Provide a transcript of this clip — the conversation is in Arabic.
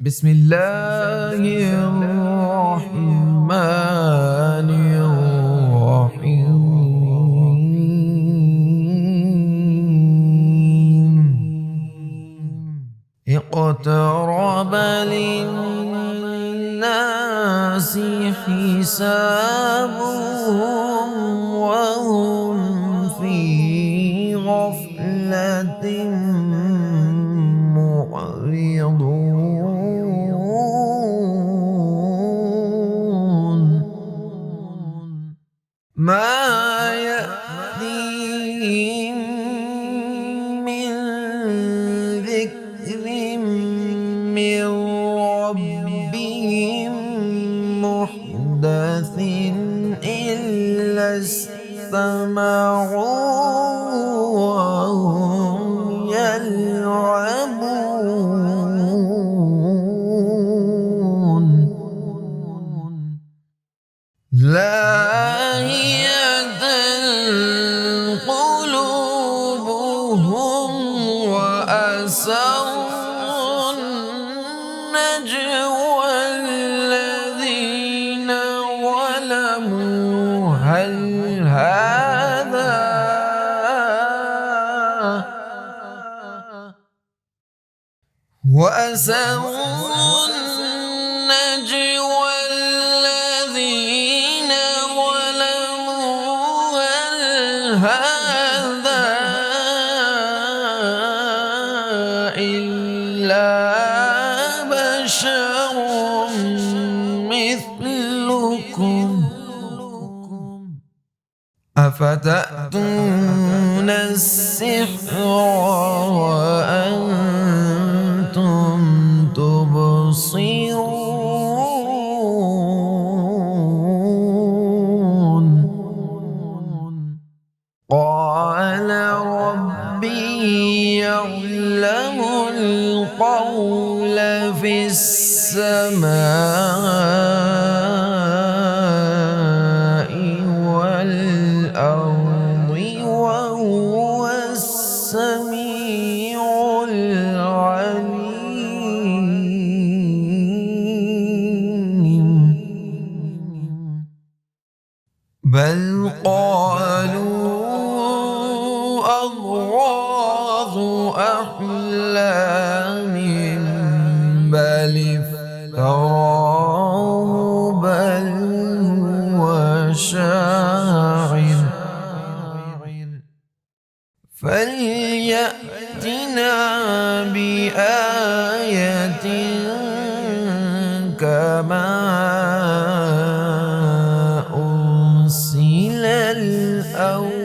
بسم الله الرحمن الرحيم اقترب للناس حسابهم وهم في غفلة معرضون ما يأتيهم من ذكر من ربهم محدث إلا استمعوه وهم يلعبون لاهية قلوبهم وأسروا النجوى الذين ظلموا هل هذا وأسروا النجوى الذين ظلموا هل هذا إلا بشر مثلكم أفتأتون السحر وأنتم تبصرون قال ربي يعلم القول في السماء والأرض وهو السميع العليم بل قالوا أضغاث أحلام بل افتراه بل هو شاعر فليأتنا بآية كما أرسل الأولون